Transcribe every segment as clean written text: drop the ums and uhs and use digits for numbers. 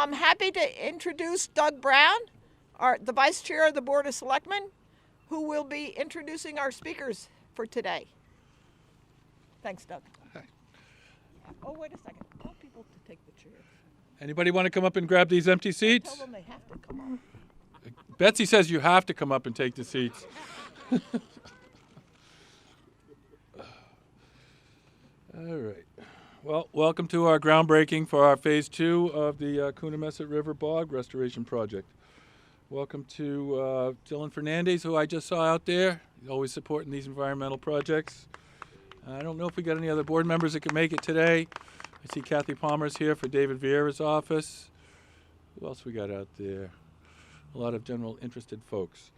I'm happy to introduce Doug Brown, the Vice Chair of the Board of Selectmen, who will be introducing our speakers for today. Thanks, Doug. Hi. Oh, wait a second. Tell people to take the chairs. Anybody want to come up and grab these empty Tell seats? them they have to come on. Betsy says you have to come up and take the seats. All right. Well, welcome to our groundbreaking for our Phase 2 of the Coonamessett River Bog Restoration Project. Welcome to Dylan Fernandez, who I just saw out there. He's always supporting these environmental projects. I don't know if we got any other board members that can make it today. I see Kathy Palmer's here for David Vieira's office. Who else we got out there? A lot of general interested folks.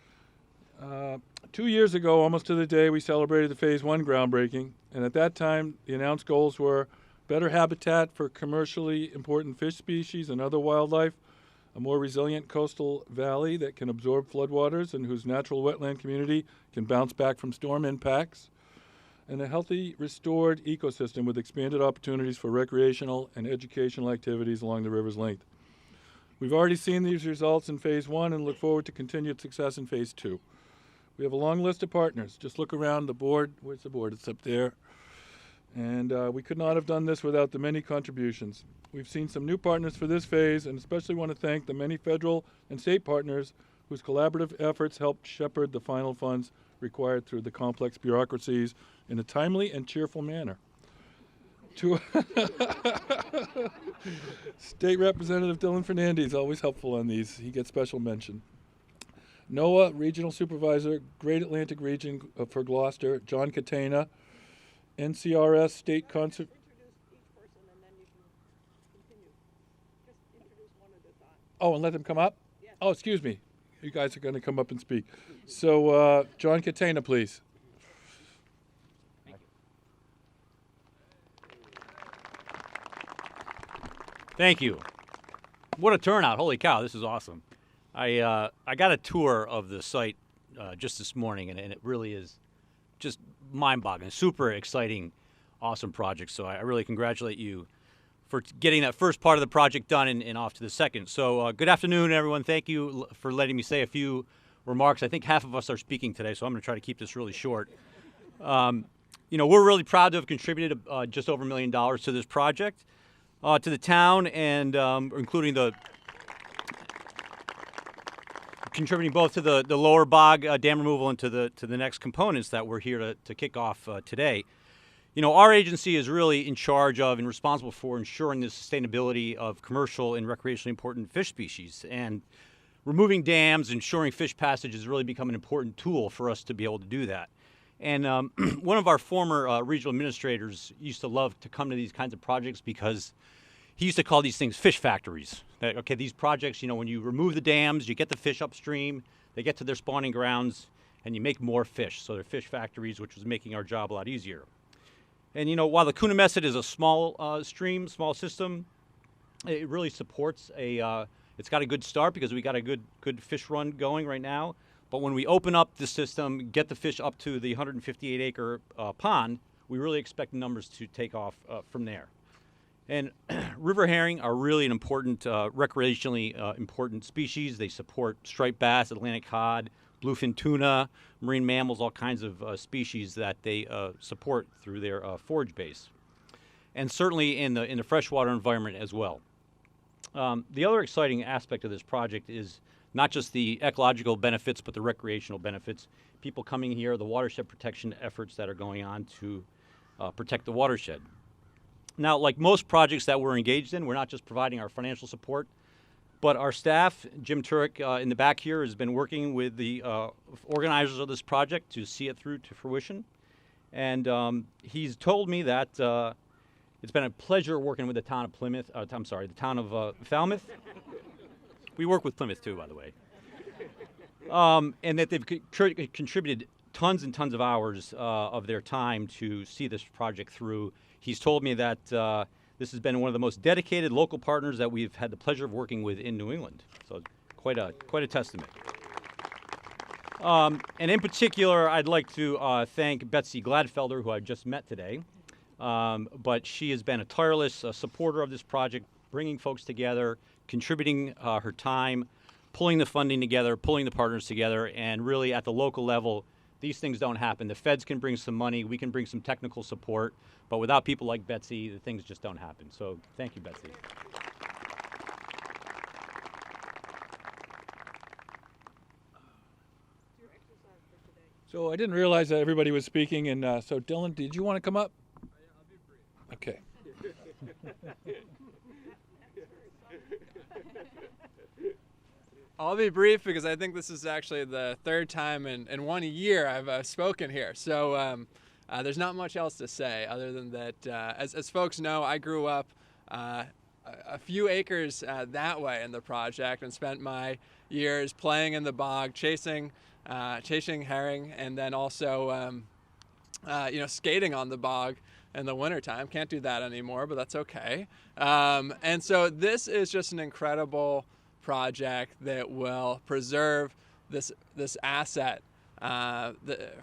2 years ago, almost to the day, we celebrated the Phase 1 groundbreaking, and at that time, the announced goals were better habitat for commercially important fish species and other wildlife, a more resilient coastal valley that can absorb floodwaters and whose natural wetland community can bounce back from storm impacts, and a healthy, restored ecosystem with expanded opportunities for recreational and educational activities along the river's length. We've already seen these results in Phase 1 and look forward to continued success in Phase 2. We have a long list of partners. Just look around the board. Where's the board? It's up there. And we could not have done this without the many contributions. We've seen some new partners for this phase, and especially want to thank the many federal and state partners whose collaborative efforts helped shepherd the final funds required through the complex bureaucracies in a timely and cheerful manner. To State Representative Dylan Fernandez, always helpful on these. He gets special mention. NOAA Regional Supervisor, Great Atlantic Region for Gloucester, John Catena. NCRS State Conservation. Oh, and let them come up? Yes. Oh, excuse me. You guys are going to come up and speak. So, John Catena, please. Thank you. What a turnout. Holy cow, this is awesome. I got a tour of the site just this morning, and it really is just mind-boggling. Super exciting, awesome project. So I really congratulate you for getting that first part of the project done and off to the second. So good afternoon, everyone. Thank you for letting me say a few remarks. I think half of us are speaking today, so I'm going to try to keep this really short. You know, we're really proud to have contributed just over $1 million to this project, to the town, and including contributing both to the lower bog dam removal and to the next components that we're here to kick off today. You know, our agency is really in charge of and responsible for ensuring the sustainability of commercial and recreationally important fish species. And removing dams, ensuring fish passage has really become an important tool for us to be able to do that. And one of our former regional administrators used to love to come to these kinds of projects because he used to call these things fish factories. That, okay, these projects, you know, when you remove the dams, you get the fish upstream, they get to their spawning grounds, and you make more fish. So they're fish factories, which was making our job a lot easier. And, you know, while the Coonamessett is a small stream, small system, it really supports it's got a good start because we got a good fish run going right now. But when we open up the system, get the fish up to the 158-acre pond, we really expect numbers to take off from there. And river herring are really an important, recreationally important species. They support striped bass, Atlantic cod, bluefin tuna, marine mammals, all kinds of species that they support through their forage base. And certainly in the freshwater environment as well. The other exciting aspect of this project is not just the ecological benefits, but the recreational benefits. People coming here, the watershed protection efforts that are going on to protect the watershed. Now, like most projects that we're engaged in, we're not just providing our financial support, but our staff, Jim Turek in the back here, has been working with the organizers of this project to see it through to fruition. And he's told me that it's been a pleasure working with the town of Plymouth, the town of Falmouth. We work with Plymouth too, by the way. And that they've contributed tons and tons of hours of their time to see this project through. He's told me that this has been one of the most dedicated local partners that we've had the pleasure of working with in New England. So quite a testament. And in particular, I'd like to thank Betsy Gladfelder, who I just met today. But she has been a tireless supporter of this project, bringing folks together, contributing her time, pulling the funding together, pulling the partners together, and really at the local level, these things don't happen. The feds can bring some money, we can bring some technical support, but without people like Betsy, the things just don't happen. So thank you, Betsy. So I didn't realize that everybody was speaking, and so Dylan, did you want to come up? I'll be brief. Okay. I'll be brief because I think this is actually the third time in 1 year I've spoken here. So there's not much else to say other than that, as folks know, I grew up a few acres that way in the project and spent my years playing in the bog, chasing herring, and then also skating on the bog in the wintertime. Can't do that anymore, but that's okay. And so this is just an incredible project that will preserve this asset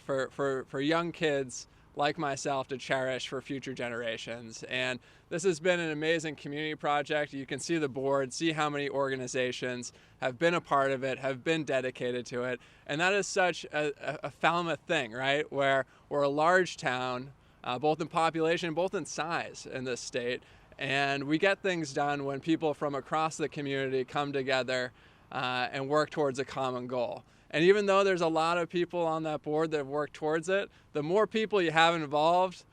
for young kids like myself to cherish for future generations. And this has been an amazing community project. You can see the board, see how many organizations have been a part of it, have been dedicated to it. And that is such a Falmouth thing, right? Where we're a large town, both in population, both in size in this state. And we get things done when people from across the community come together and work towards a common goal. And even though there's a lot of people on that board that have worked towards it, the more people you have involved,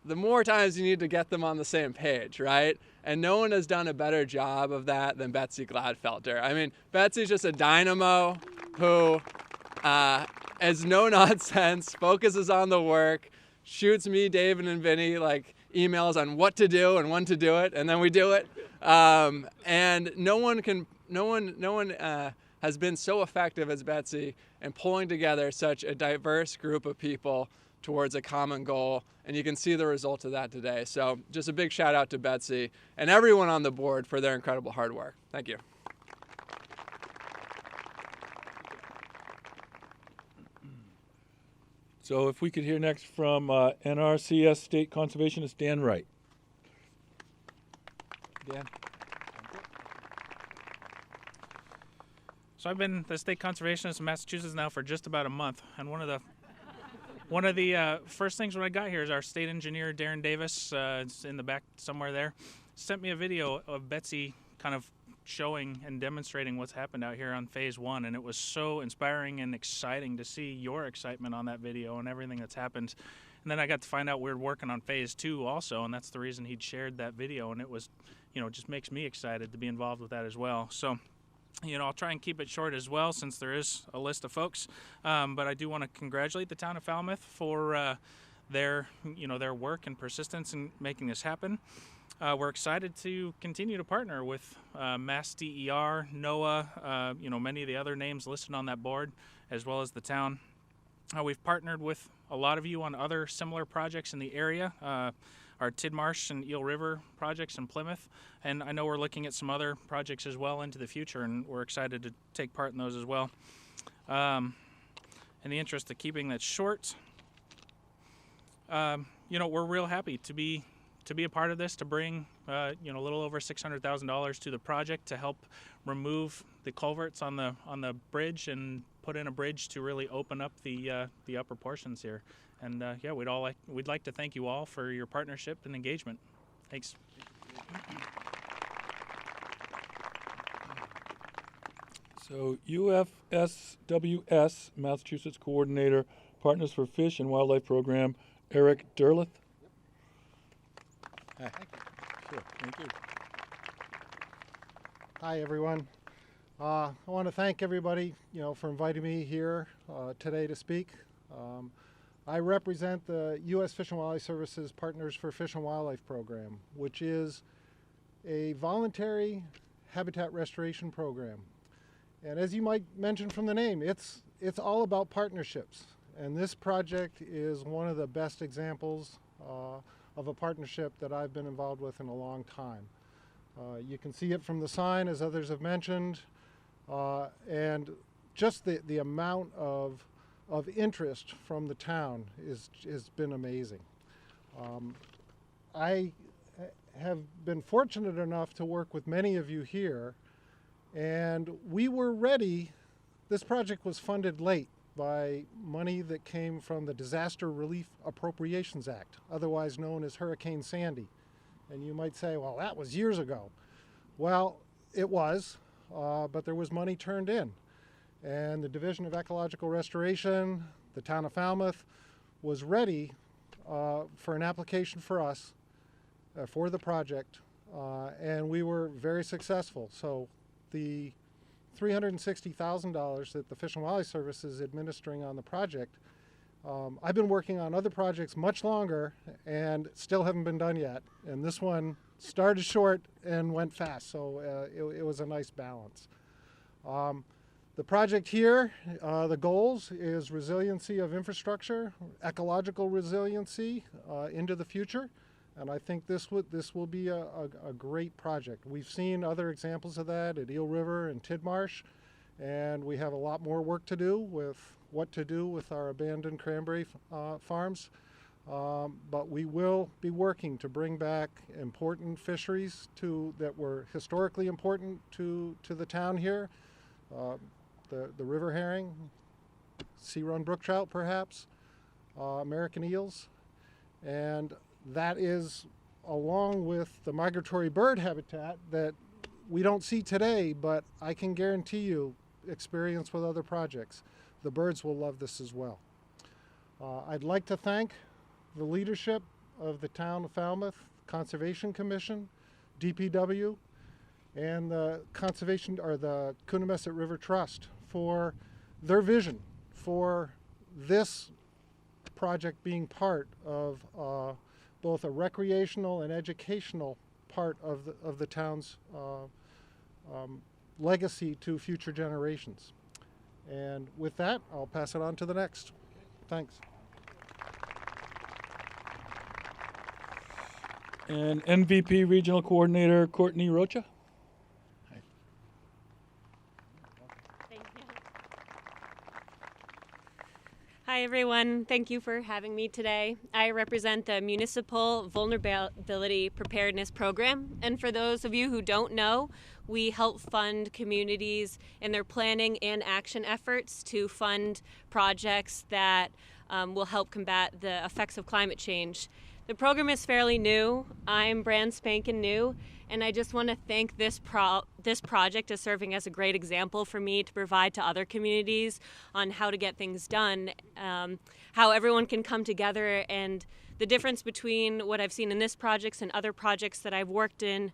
the more times you need to get them on the same page, right? And no one has done a better job of that than Betsy Gladfelter. I mean, Betsy's just a dynamo who is no nonsense, focuses on the work, shoots me, David, and Vinny like emails on what to do and when to do it, and then we do it. And no one has been so effective as Betsy in pulling together such a diverse group of people towards a common goal, and you can see the result of that today. So just a big shout out to Betsy and everyone on the board for their incredible hard work. Thank you. So if we could hear next from NRCS State Conservationist Dan Wright. Dan. So I've been the state conservationist in Massachusetts now for just about a month, and one of the first things when I got here is our state engineer Darren Davis, it's in the back somewhere there, sent me a video of Betsy kind of showing and demonstrating what's happened out here on phase 1, and it was so inspiring and exciting to see your excitement on that video and everything that's happened. And then I got to find out we're working on phase 2 also, and that's the reason he'd shared that video, and it was, just makes me excited to be involved with that as well. So I'll try and keep it short as well since there is a list of folks, but I do want to congratulate the town of Falmouth for their work and persistence in making this happen. We're excited to continue to partner with Mass DER, NOAA, many of the other names listed on that board, as well as the town. We've partnered with a lot of you on other similar projects in the area, our Tidmarsh and Eel River projects in Plymouth, and I know we're looking at some other projects as well into the future, and we're excited to take part in those as well. In the interest of keeping that short, we're real happy to be a part of this, to bring a little over $600,000 to the project to help remove the culverts on the bridge and put in a bridge to really open up the upper portions here. And we'd like to thank you all for your partnership and engagement. Thanks. So UFSWS, Massachusetts Coordinator, Partners for Fish and Wildlife Program, Eric Derleth. Hi. Thank you. Sure, thank you. Hi, everyone. I want to thank everybody, for inviting me here today to speak. I represent the U.S. Fish and Wildlife Service's Partners for Fish and Wildlife Program, which is a voluntary habitat restoration program. And as you might mention from the name, it's all about partnerships. And this project is one of the best examples of a partnership that I've been involved with in a long time. You can see it from the sign, as others have mentioned, and just the amount of interest from the town has been amazing. I have been fortunate enough to work with many of you here And we were ready. This project was funded late by money that came from the Disaster Relief Appropriations Act, otherwise known as Hurricane Sandy. And you might say, well, that was years ago. Well, it was, but there was money turned in. And the Division of Ecological Restoration, the town of Falmouth, was ready for an application for us for the project, and we were very successful. So the $360,000 that the Fish and Wildlife Service is administering on the project, I've been working on other projects much longer and still haven't been done yet. And this one started short and went fast, so it was a nice balance. The project here, the goals is resiliency of infrastructure, ecological resiliency into the future, and I think this will be a great project. We've seen other examples of that at Eel River and Tidmarsh, and we have a lot more work to do with what to do with our abandoned cranberry farms. But we will be working to bring back important fisheries that were historically important to the town here. The river herring, sea-run brook trout perhaps, American eels, and that is along with the migratory bird habitat that we don't see today, but I can guarantee you experience with other projects. The birds will love this as well. I'd like to thank the leadership of the town of Falmouth Conservation Commission, DPW, and the conservation or the Coonamessett River Trust for their vision for this project being part of both a recreational and educational part of the town's legacy to future generations. And with that, I'll pass it on to the next. Thanks. And MVP Regional Coordinator Courtney Rocha. Thank you. Hi everyone, thank you for having me today. I represent the Municipal Vulnerability Preparedness Program, and for those of you who don't know, we help fund communities in their planning and action efforts to fund projects that will help combat the effects of climate change. The program is fairly new. I'm brand spanking new, and I just want to thank this project as serving as a great example for me to provide to other communities on how to get things done, how everyone can come together, and the difference between what I've seen in this project and other projects that I've worked in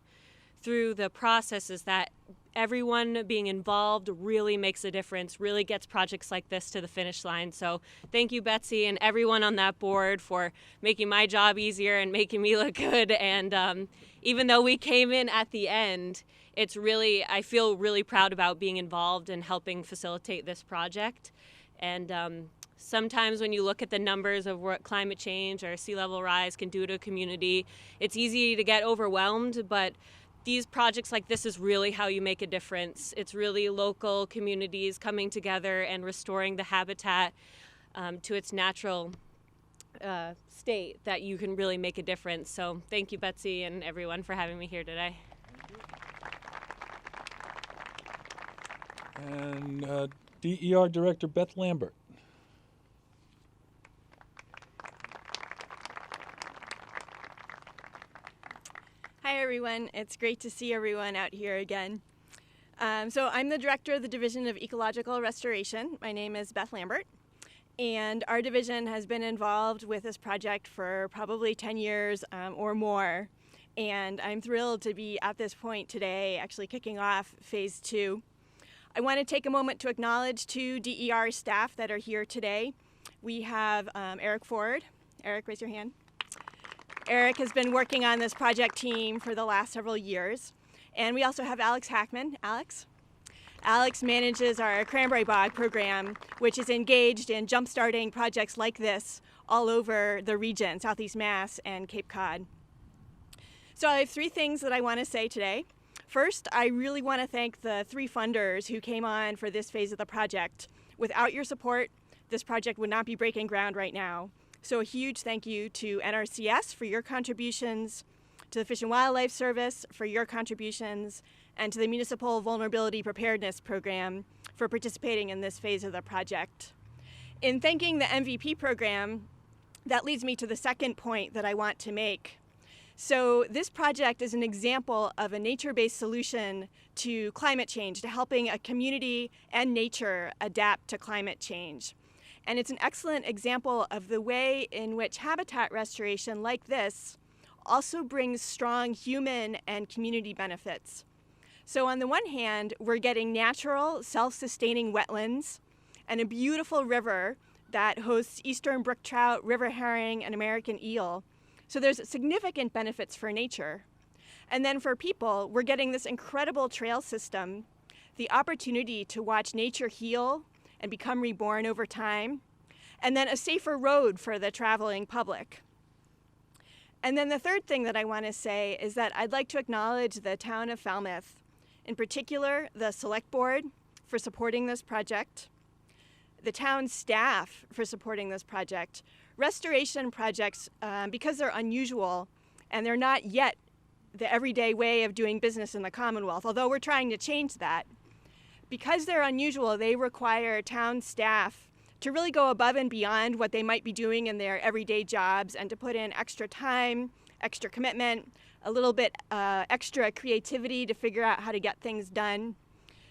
through the process is that everyone being involved really makes a difference, really gets projects like this to the finish line. So thank you, Betsy, and everyone on that board for making my job easier and making me look good. And even though we came in at the end, I feel really proud about being involved and helping facilitate this project. And sometimes when you look at the numbers of what climate change or sea level rise can do to a community, it's easy to get overwhelmed, but these projects like this is really how you make a difference. It's really local communities coming together and restoring the habitat to its natural state that you can really make a difference. So thank you, Betsy, and everyone for having me here today. And DER Director Beth Lambert. Hi everyone, it's great to see everyone out here again. So I'm the director of the Division of Ecological Restoration. My name is Beth Lambert, and our division has been involved with this project for probably 10 years or more. And I'm thrilled to be at this point today, actually kicking off phase 2. I want to take a moment to acknowledge 2 DER staff that are here today. We have Eric Ford. Eric, raise your hand. Eric has been working on this project team for the last several years. And we also have Alex Hackman. Alex? Alex manages our Cranberry Bog program, which is engaged in jump-starting projects like this all over the region, Southeast Mass and Cape Cod. So I have 3 things that I want to say today. First, I really want to thank the 3 funders who came on for this phase of the project. Without your support, this project would not be breaking ground right now. So a huge thank you to NRCS for your contributions, to the Fish and Wildlife Service for your contributions, and to the Municipal Vulnerability Preparedness Program for participating in this phase of the project. In thanking the MVP program, that leads me to the second point that I want to make. So this project is an example of a nature-based solution to climate change, to helping a community and nature adapt to climate change. And it's an excellent example of the way in which habitat restoration like this also brings strong human and community benefits. So on the one hand, we're getting natural, self-sustaining wetlands and a beautiful river that hosts eastern brook trout, river herring, and American eel. So there's significant benefits for nature. And then for people, we're getting this incredible trail system, the opportunity to watch nature heal and become reborn over time, and then a safer road for the traveling public. And then the third thing that I want to say is that I'd like to acknowledge the town of Falmouth, in particular the select board for supporting this project, the town staff for supporting this project. Restoration projects, because they're unusual and they're not yet the everyday way of doing business in the Commonwealth, although we're trying to change that, because they're unusual, they require town staff to really go above and beyond what they might be doing in their everyday jobs and to put in extra time, extra commitment, a little bit extra creativity to figure out how to get things done.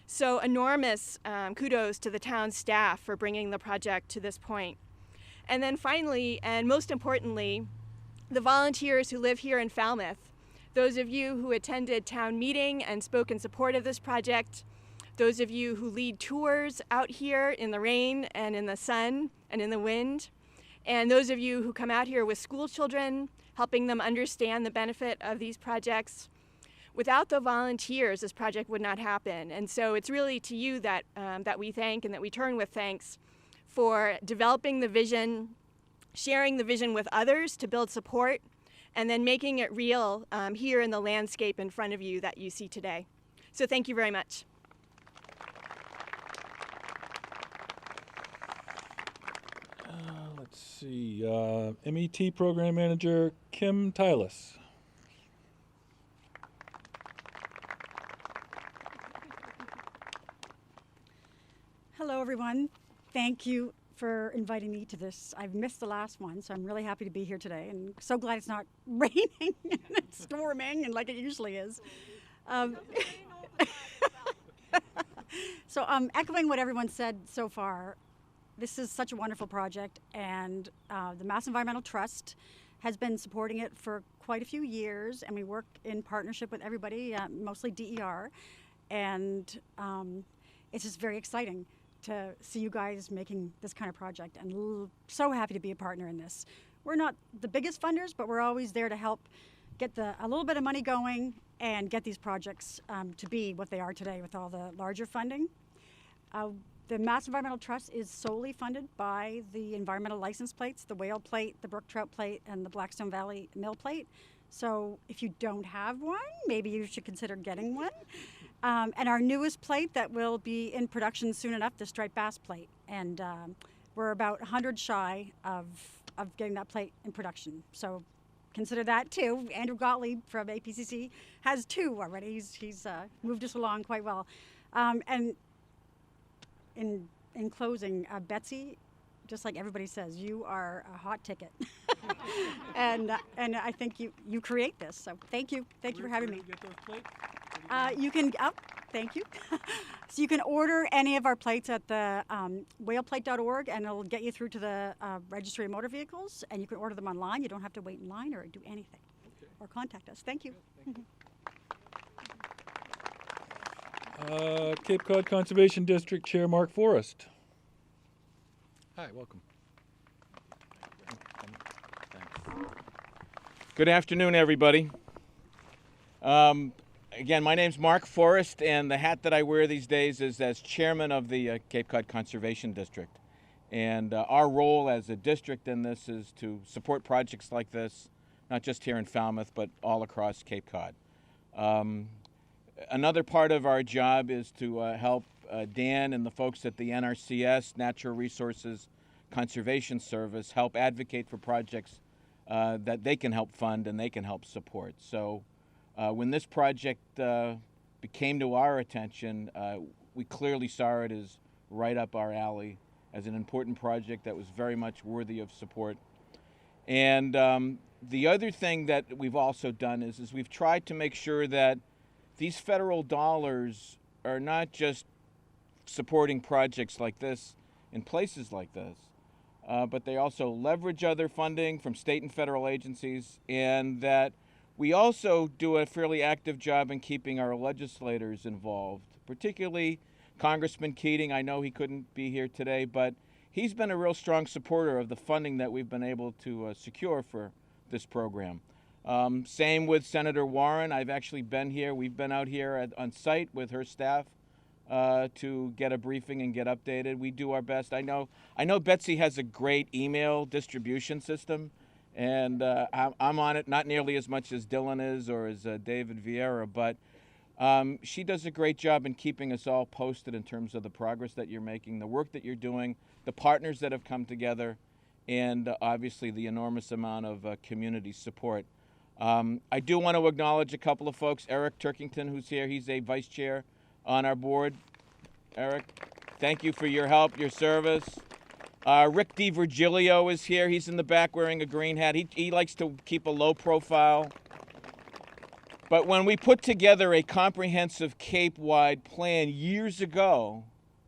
So enormous kudos to the town staff for bringing the project to this point. And then finally, and most importantly, the volunteers who live here in Falmouth, those of you who attended town meeting and spoke in support of this project, those of you who lead tours out here in the rain and in the sun and in the wind, and those of you who come out here with school children, helping them understand the benefit of these projects. Without the volunteers, this project would not happen. And so it's really to you that, that we thank and that we turn with thanks for developing the vision, sharing the vision with others to build support, and then making it real here in the landscape in front of you that you see today. So thank you very much. Let's see, MET Program Manager Kim Tylis. Hello, everyone. Thank you for inviting me to this. I've missed the last one, so I'm really happy to be here today, and so glad it's not raining and it's storming and like it usually is. So echoing what everyone said so far, this is such a wonderful project, and the Mass Environmental Trust has been supporting it for quite a few years, and we work in partnership with everybody, mostly DER, and it's just very exciting to see you guys making this kind of project, and so happy to be a partner in this. We're not the biggest funders, but we're always there to help get a little bit of money going and get these projects to be what they are today with all the larger funding. The Mass Environmental Trust is solely funded by the environmental license plates, the whale plate, the brook trout plate, and the Blackstone Valley mill plate. So if you don't have one, maybe you should consider getting one. And our newest plate that will be in production soon enough, the striped bass plate. And we're about 100 shy of getting that plate in production. So consider that too. Andrew Gottlieb from APCC has two already. He's moved us along quite well. And in closing, Betsy, just like everybody says, you are a hot ticket. and I think you create this. So thank you for having me. Get those plates? You can, thank you. So you can order any of our plates at the whaleplate.org, and it'll get you through to the Registry of Motor Vehicles, and you can order them online. You don't have to wait in line or do anything. Okay. Or contact us. Thank you. Cape Cod Conservation District Chair Mark Forrest. Hi, welcome. Good afternoon, everybody. Again, my name's Mark Forrest, and the hat that I wear these days is as chairman of the Cape Cod Conservation District. And our role as a district in this is to support projects like this, not just here in Falmouth, but all across Cape Cod. Another part of our job is to help Dan and the folks at the NRCS, Natural Resources Conservation Service, help advocate for projects that they can help fund and they can help support. So when this project it came to our attention, we clearly saw it as right up our alley, as an important project that was very much worthy of support. And the other thing that we've also done is we've tried to make sure that these federal dollars are not just supporting projects like this in places like this, but they also leverage other funding from state and federal agencies, and that we also do a fairly active job in keeping our legislators involved, particularly Congressman Keating. I know he couldn't be here today, but he's been a real strong supporter of the funding that we've been able to secure for this program. Same with Senator Warren. I've actually been here. We've been out here on site with her staff to get a briefing and get updated. We do our best. I know Betsy has a great email distribution system, and I'm on it, not nearly as much as Dylan is or as David Vieira, but she does a great job in keeping us all posted in terms of the progress that you're making, the work that you're doing, the partners that have come together, and obviously the enormous amount of community support. I do want to acknowledge a couple of folks. Eric Turkington, who's here, he's a vice chair on our board. Eric, thank you for your help, your service. Rick DiVirgilio is here. He's in the back wearing a green hat. He likes to keep a low profile. But when we put together a comprehensive Cape-wide plan years ago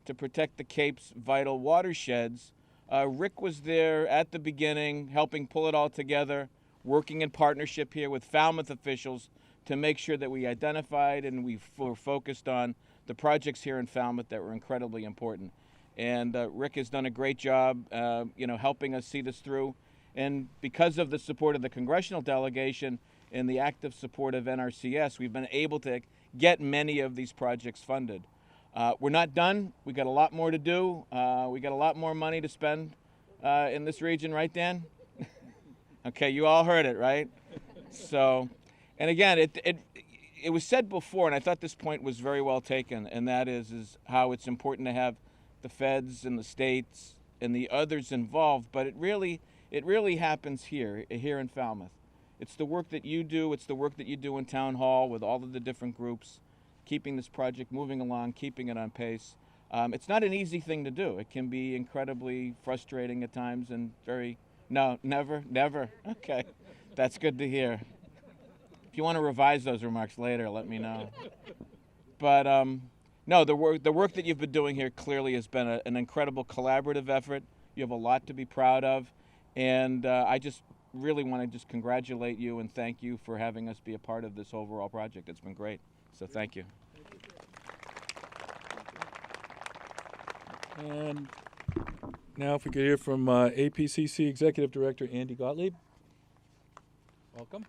to protect the Cape's vital watersheds, Rick was there at the beginning, helping pull it all together, working in partnership here with Falmouth officials to make sure that we identified and we were focused on the projects here in Falmouth that were incredibly important. And Rick has done a great job, helping us see this through. And because of the support of the congressional delegation and the active support of NRCS, we've been able to get many of these projects funded. We're not done. We got a lot more to do. We got a lot more money to spend in this region, right, Dan? Okay, you all heard it, right? So, and again, it was said before, and I thought this point was very well taken, and that is how it's important to have the feds and the states and the others involved, but it really happens here in Falmouth. It's the work that you do. It's the work that you do in Town Hall with all of the different groups, keeping this project moving along, keeping it on pace. It's not an easy thing to do. It can be incredibly frustrating at times and never. Okay, that's good to hear. If you want to revise those remarks later, let me know. But no, the work that you've been doing here clearly has been an incredible collaborative effort. You have a lot to be proud of, and I just really want to just congratulate you and thank you for having us be a part of this overall project. It's been great, so thank you. And now if we could hear from APCC Executive Director Andy Gottlieb. Welcome.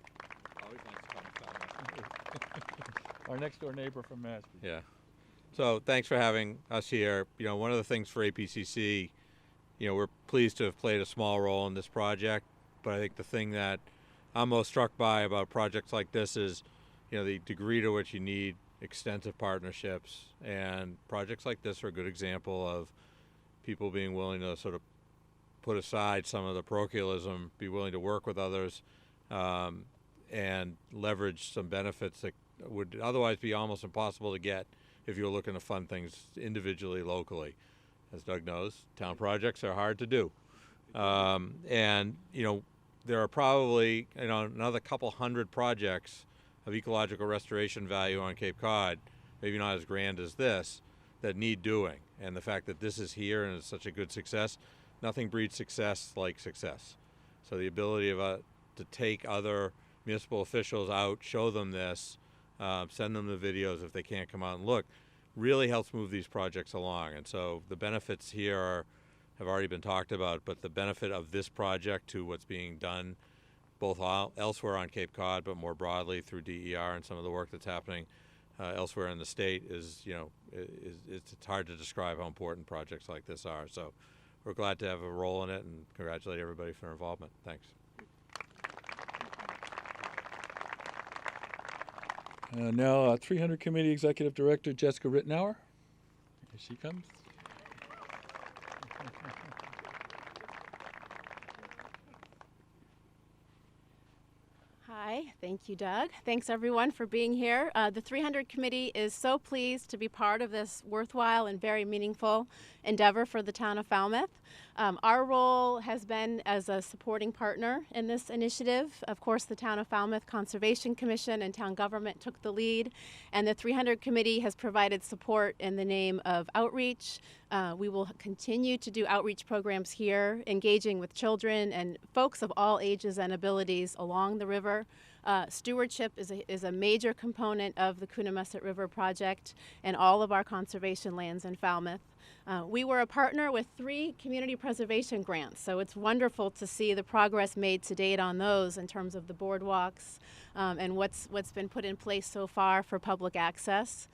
Always nice to come. Our next door neighbor from Mashpee. Yeah. So thanks for having us here. One of the things for APCC, we're pleased to have played a small role in this project, but I think the thing that I'm most struck by about projects like this is, the degree to which you need extensive partnerships, and projects like this are a good example of people being willing to sort of put aside some of the parochialism, be willing to work with others, and leverage some benefits that would otherwise be almost impossible to get if you were looking to fund things individually, locally. As Doug knows, town projects are hard to do. And there are probably another couple hundred projects of ecological restoration value on Cape Cod, maybe not as grand as this, that need doing. And the fact that this is here and it's such a good success, nothing breeds success like success. So the ability of to take other municipal officials out, show them this, send them the videos if they can't come out and look, really helps move these projects along. And so the benefits here have already been talked about, but the benefit of this project to what's being done both elsewhere on Cape Cod, but more broadly through DER and some of the work that's happening elsewhere in the state is it's hard to describe how important projects like this are. So we're glad to have a role in it and congratulate everybody for their involvement. Thanks. Now 300 Committee Executive Director Jessica Rittenauer. Here she comes. Hi, today. Thank you, Doug. Thanks, everyone, for being here. The 300 Committee is so pleased to be part of this worthwhile and very meaningful endeavor for the town of Falmouth. Our role has been as a supporting partner in this initiative. Of course, the Town of Falmouth Conservation Commission and town government took the lead, and the 300 Committee has provided support in the name of outreach. We will continue to do outreach programs here, engaging with children and folks of all ages and abilities along the river. Stewardship is a major component of the Coonamessett River project and all of our conservation lands in Falmouth. We were a partner with 3 community preservation grants, so it's wonderful to see the progress made to date on those in terms of the boardwalks and what's been put in place so far for public access.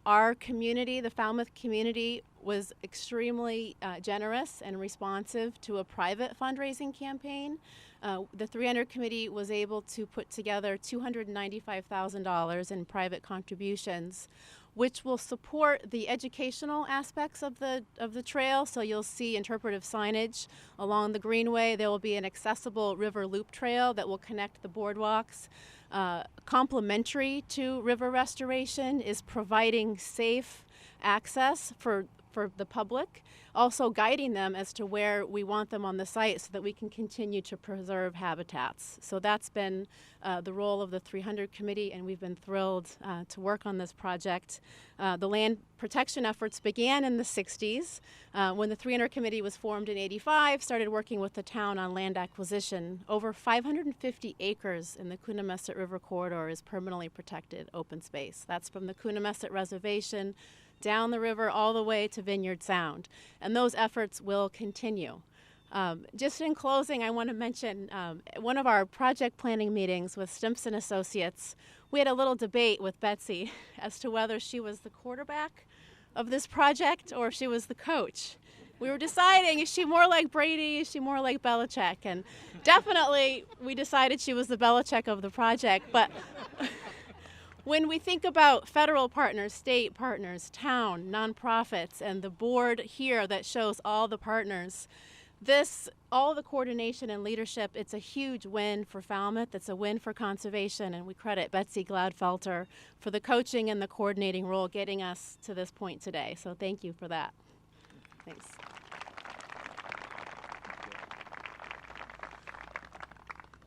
Our community, the Falmouth community, was extremely generous and responsive to a private fundraising campaign. The 300 Committee was able to put together $295,000 in private contributions, which will support the educational aspects of the trail. So you'll see interpretive signage along the greenway. There will be an accessible river loop trail that will connect the boardwalks. Complementary to river restoration is providing safe access for the public, also guiding them as to where we want them on the site so that we can continue to preserve habitats. So that's been the role of the 300 Committee, and we've been thrilled to work on this project. The land protection efforts began in the 60s when the 300 Committee was formed in '85, started working with the town on land acquisition. Over 550 acres in the Coonamessett River corridor is permanently protected open space. That's from the Coonamessett Reservation down the river all the way to Vineyard Sound, and those efforts will continue. Just in closing, I want to mention one of our project planning meetings with Stimpson Associates. We had a little debate with Betsy as to whether she was the quarterback of this project or if she was the coach. We were deciding, is she more like Brady, is she more like Belichick? And definitely we decided she was the Belichick of the project, but when we think about federal partners, state partners, town, nonprofits, and the board here that shows all the partners, all the coordination and leadership, it's a huge win for Falmouth. It's a win for conservation, and we credit Betsy Gladfelter for the coaching and the coordinating role getting us to this point today. So thank you for that. Thanks.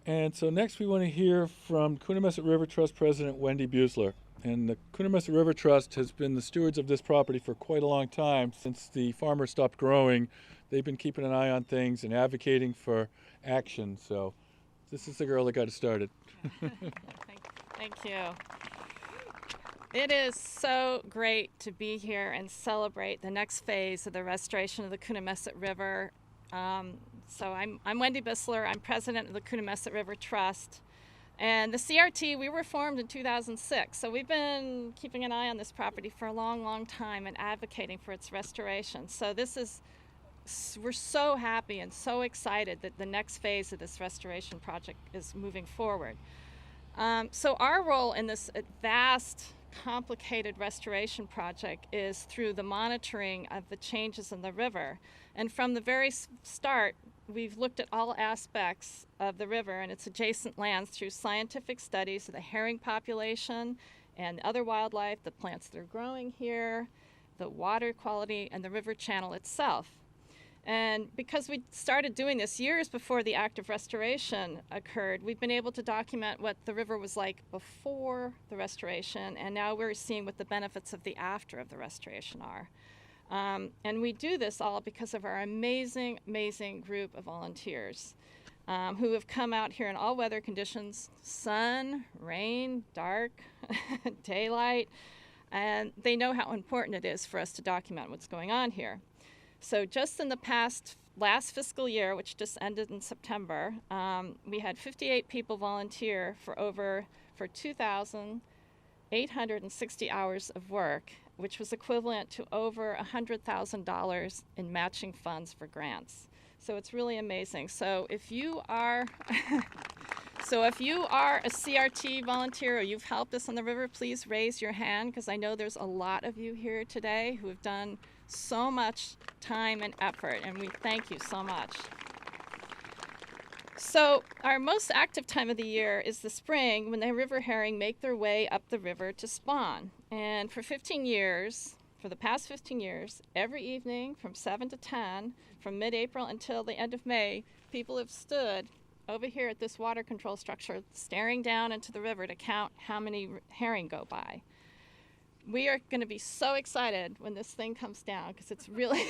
And so next we want to hear from Coonamessett River Trust President Wendy Buesler. And the Coonamessett River Trust has been the stewards of this property for quite a long time. Since the farmers stopped growing, they've been keeping an eye on things and advocating for action. So this is the girl that got it started. Thank you. It is so great to be here and celebrate the next phase of the restoration of the Coonamessett River. So I'm Wendy Buesler. I'm president of the Coonamessett River Trust. And the CRT, we were formed in 2006. So we've been keeping an eye on this property for a long, long time and advocating for its restoration. So we're so happy and so excited that the next phase of this restoration project is moving forward. So our role in this vast, complicated restoration project is through the monitoring of the changes in the river. And from the very start, we've looked at all aspects of the river and its adjacent lands through scientific studies of the herring population and other wildlife, the plants that are growing here, the water quality, and the river channel itself. And because we started doing this years before the act of restoration occurred, we've been able to document what the river was like before the restoration, and now we're seeing what the benefits of the after of the restoration are. And we do this all because of our amazing, amazing group of volunteers who have come out here in all weather conditions, sun, rain, dark, daylight, and they know how important it is for us to document what's going on here. So just in the last fiscal year, which just ended in September, we had 58 people volunteer for 2,860 hours of work, which was equivalent to over $100,000 in matching funds for grants. So it's really amazing. So if you are a CRT volunteer or you've helped us on the river, please raise your hand, because I know there's a lot of you here today who have done so much time and effort, and we thank you so much. So our most active time of the year is the spring, when the river herring make their way up the river to spawn. And for the past 15 years, every evening from 7 to 10, from mid-April until the end of May, people have stood over here at this water control structure, staring down into the river to count how many herring go by. We are going to be so excited when this thing comes down, because it's really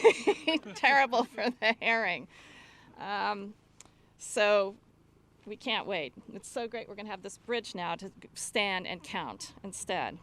terrible for the herring. So we can't wait. It's so great we're going to have this bridge now to stand and count instead.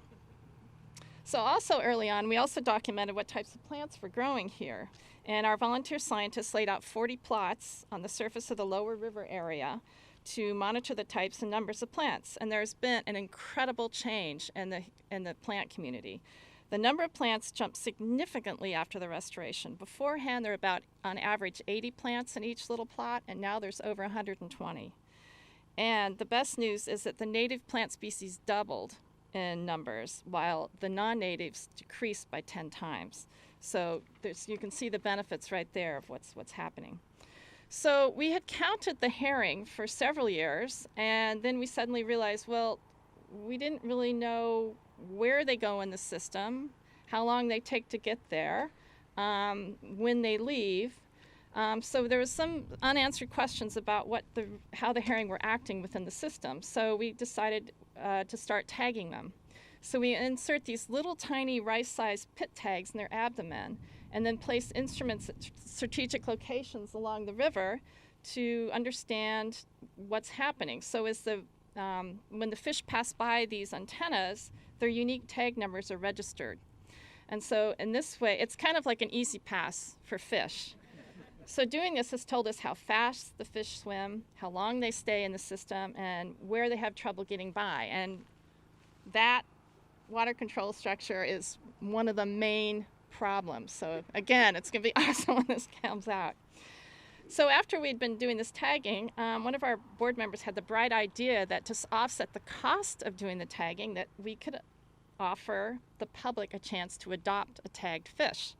So also early on, we also documented what types of plants were growing here. And our volunteer scientists laid out 40 plots on the surface of the lower river area to monitor the types and numbers of plants. And there's been an incredible change in the plant community. The number of plants jumped significantly after the restoration. Beforehand, there were about, on average, 80 plants in each little plot, and now there's over 120. And the best news is that the native plant species doubled in numbers, while the non-natives decreased by 10 times. So you can see the benefits right there of what's happening. So we had counted the herring for several years, and then we suddenly realized, well, we didn't really know where they go in the system, how long they take to get there, when they leave. So there was some unanswered questions about how the herring were acting within the system. So we decided to start tagging them. So we insert these little tiny rice-sized pit tags in their abdomen, and then place instruments at strategic locations along the river to understand what's happening. So when the fish pass by these antennas, their unique tag numbers are registered. And so in this way, it's kind of like an easy pass for fish. So doing this has told us how fast the fish swim, how long they stay in the system, and where they have trouble getting by. And that water control structure is one of the main problems. So again, it's going to be awesome when this comes out. So after we'd been doing this tagging, one of our board members had the bright idea that to offset the cost of doing the tagging, that we could offer the public a chance to adopt a tagged fish.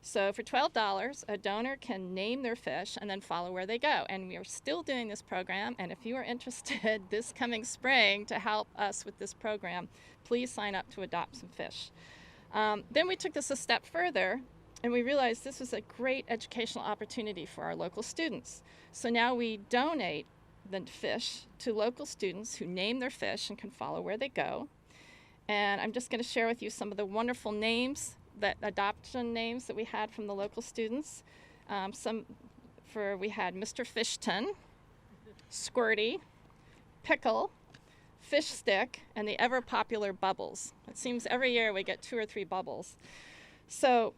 So for $12, a donor can name their fish and then follow where they go. And we are still doing this program, and if you are interested this coming spring to help us with this program, please sign up to adopt some fish. Then we took this a step further, and we realized this was a great educational opportunity for our local students. So now we donate the fish to local students who name their fish and can follow where they go. And I'm just going to share with you some of the wonderful names, adoption names that we had from the local students. We had Mr. Fishton, Squirty, Pickle, Fish Stick, and the ever popular Bubbles. It seems every year we get 2 or 3 Bubbles. So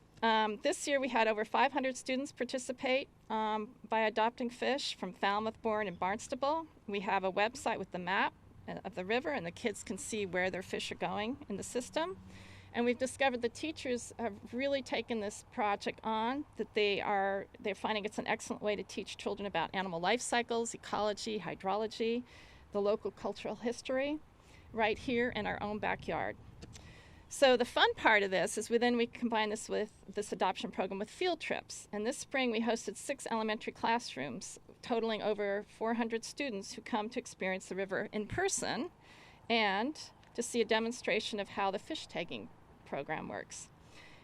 this year we had over 500 students participate by adopting fish from Falmouth-Bourne and Barnstable. We have a website with the map of the river, and the kids can see where their fish are going in the system. And we've discovered the teachers have really taken this project on, that they're finding it's an excellent way to teach children about animal life cycles, ecology, hydrology, the local cultural history, right here in our own backyard. So the fun part of this is we combine this with this adoption program with field trips. And this spring we hosted 6 elementary classrooms, totaling over 400 students who come to experience the river in person and to see a demonstration of how the fish tagging program works.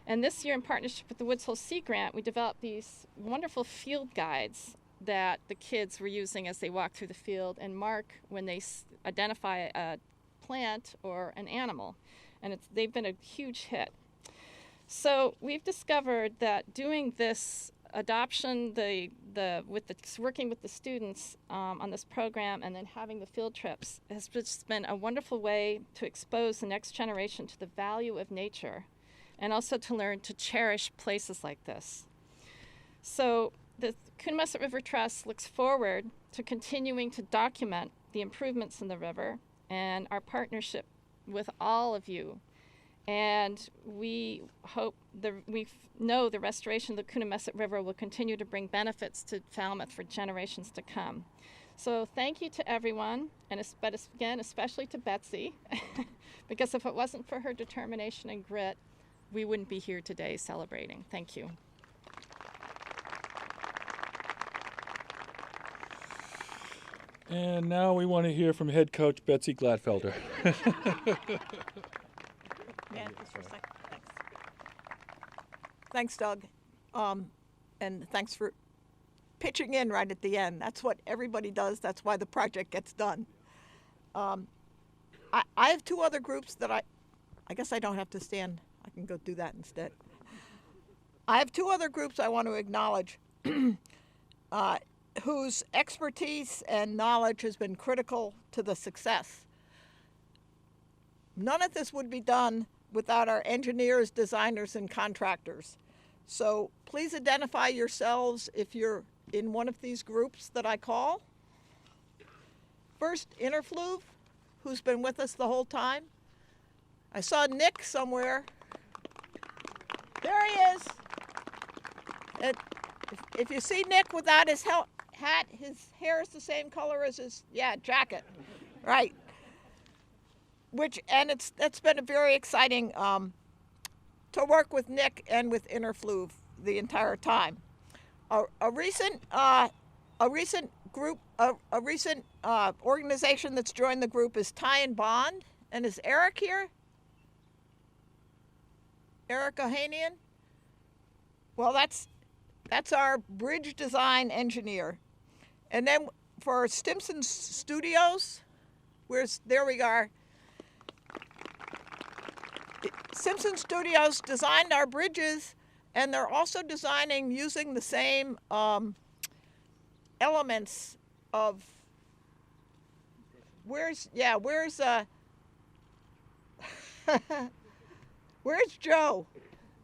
And this year, in partnership with the Woods Hole Sea Grant, we developed these wonderful field guides that the kids were using as they walk through the field and mark when they identify a plant or an animal. And they've been a huge hit. So we've discovered that doing this adoption, working with the students on this program, and then having the field trips has just been a wonderful way to expose the next generation to the value of nature, and also to learn to cherish places like this. So the Coonamessett River Trust looks forward to continuing to document the improvements in the river and our partnership with all of you. And we know the restoration of the Coonamessett River will continue to bring benefits to Falmouth for generations to come. So thank you to everyone, but again, especially to Betsy, because if it wasn't for her determination and grit, we wouldn't be here today celebrating. Thank you. And now we want to hear from head coach Betsy Gladfelder. Thanks, Doug. And thanks for pitching in right at the end. That's what everybody does. That's why the project gets done. I have two other groups that I guess I don't have to stand. I can go do that instead. I have two other groups I want to acknowledge whose expertise and knowledge has been critical to the success. None of this would be done without our engineers, designers, and contractors. So please identify yourselves if you're in one of these groups that I call. First, Interfluve, who's been with us the whole time. I saw Nick somewhere. There he is. If you see Nick without his hat, his hair is the same color as his jacket, right? It's been a very exciting to work with Nick and with Interfluve the entire time. A recent organization that's joined the group is Tie and Bond, and is Eric here? Eric Ohanian? Well, that's our bridge design engineer. And then for Stimson Studios, there we are. Simpson Studios designed our bridges, and they're also designing using the same elements of where's Joe?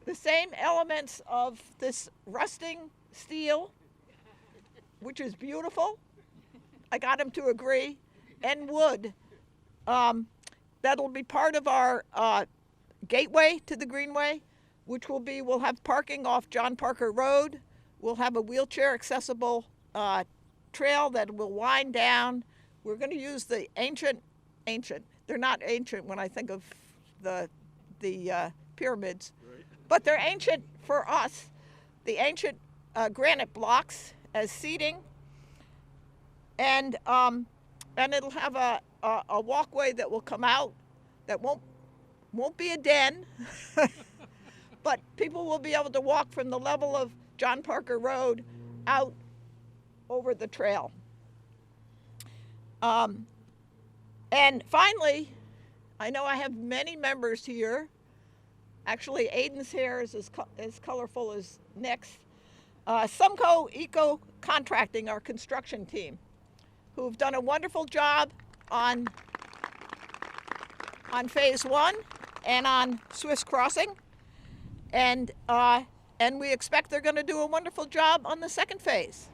The same elements of this rusting steel, which is beautiful. I got him to agree, and wood. That'll be part of our gateway to the Greenway, which we'll have parking off John Parker Road. We'll have a wheelchair accessible trail that will wind down. We're going to use the ancient. They're not ancient when I think of the pyramids, right, but they're ancient for us. The ancient granite blocks as seating, and it'll have a walkway that will come out that won't be a den, but people will be able to walk from the level of John Parker Road out over the trail. And finally, I know I have many members here. Actually, Aiden's hair is as colorful as Nick's. Sumco Eco Contracting, our construction team, who've done a wonderful job on phase 1 and on Swiss Crossing, and we expect they're going to do a wonderful job on the second phase.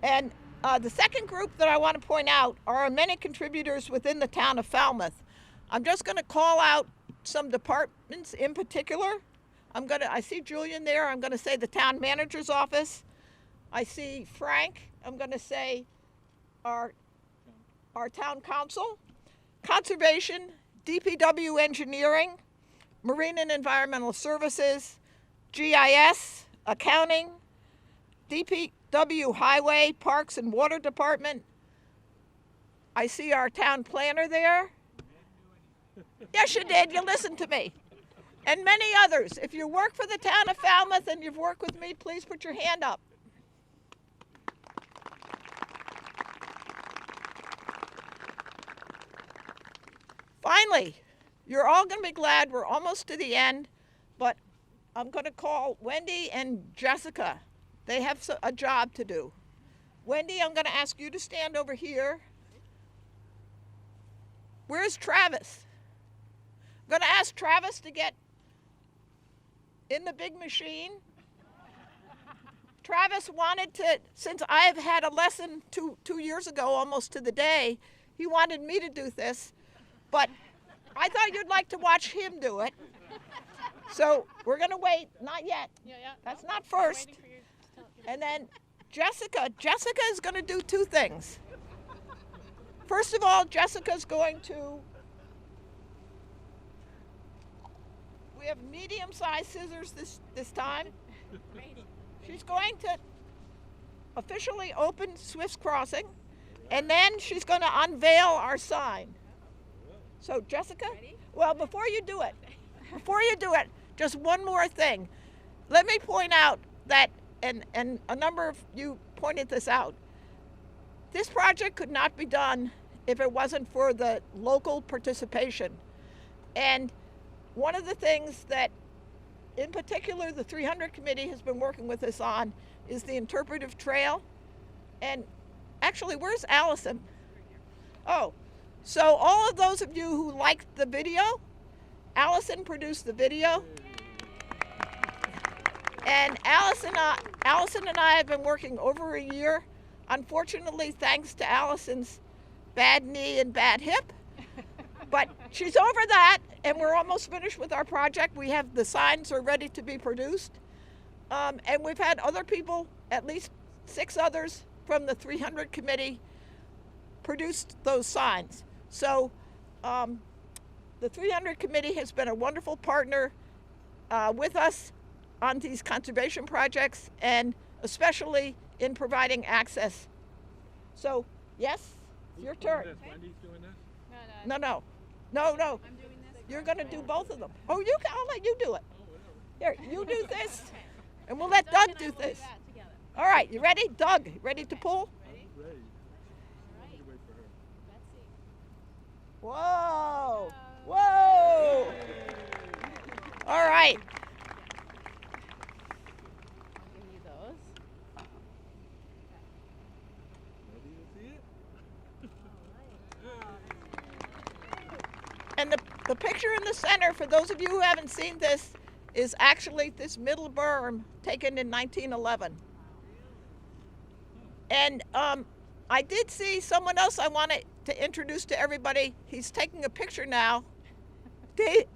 And the second group that I want to point out are our many contributors within the town of Falmouth. I'm just going to call out some departments in particular. I see Julian there. I'm going to say the town manager's office. I see Frank. I'm going to say our town council, conservation, DPW engineering, marine and environmental services, GIS, accounting, DPW highway, parks and water department. I see our town planner there. Yes, you did. You listened to me. And many others. If you work for the town of Falmouth and you've worked with me, please put your hand up. Finally, you're all going to be glad we're almost to the end, but I'm going to call Wendy and Jessica. They have a job to do. Wendy, I'm going to ask you to stand over here. Where's Travis? I'm going to ask Travis to get in the big machine. Travis wanted to, since I have had a lesson two years ago, almost to the day, he wanted me to do this, but I thought you'd like to watch him do it. So we're going to wait. Not yet. That's not first. And then Jessica is going to do two things. First of all, Jessica's going to, we have medium-sized scissors this time. She's going to officially open Swiss Crossing. And then she's going to unveil our sign. So Jessica, well, before you do it, just one more thing. Let me point out that, and a number of you pointed this out, this project could not be done if it wasn't for the local participation. And one of the things that, in particular, the 300 Committee has been working with us on is the interpretive trail. And actually, where's Allison? Oh, so all of those of you who liked the video, Allison produced the video. And Allison and I have been working over a year. Unfortunately, thanks to Allison's bad knee and bad hip. But she's over that, and we're almost finished with our project. We have the signs are ready to be produced. And we've had other people, at least 6 others from the 300 Committee, produced those signs. So the 300 Committee has been a wonderful partner with us on these conservation projects, and especially in providing access. So, yes, your turn. Wendy's doing this? No. I'm doing this. You're going to do both of them. Oh, I'll let you do it. Here, you do this, and we'll let Doug do this. All right, you ready? Doug, ready to pull? Ready. Whoa! Whoa! All right. And the picture in the center, for those of you who haven't seen this, is actually this middle berm taken in 1911. And I did see someone else I wanted to introduce to everybody. He's taking a picture now.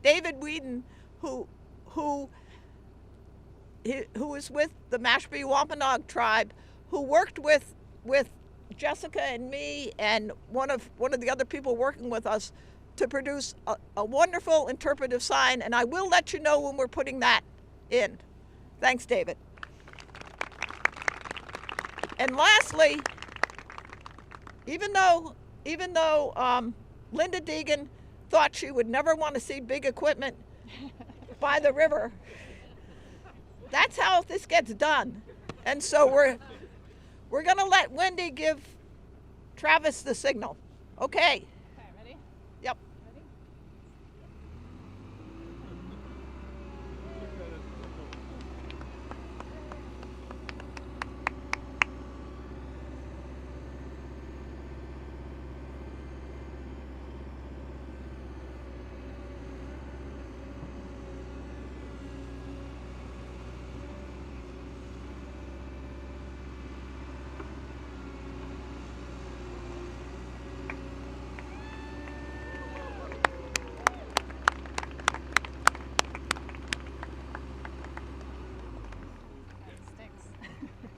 David Whedon, who is with the Mashpee Wampanoag tribe, who worked with Jessica and me and one of the other people working with us to produce a wonderful interpretive sign, and I will let you know when we're putting that in. Thanks, David. And lastly, even though Linda Deegan thought she would never want to see big equipment by the river, that's how this gets done. And so we're going to let Wendy give Travis the signal. Okay. Ready? Yep.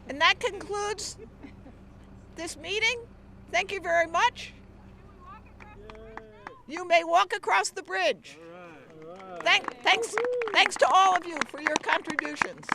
And that concludes this meeting. Thank you very much. You may walk across the bridge. Thanks to all of you for your contributions.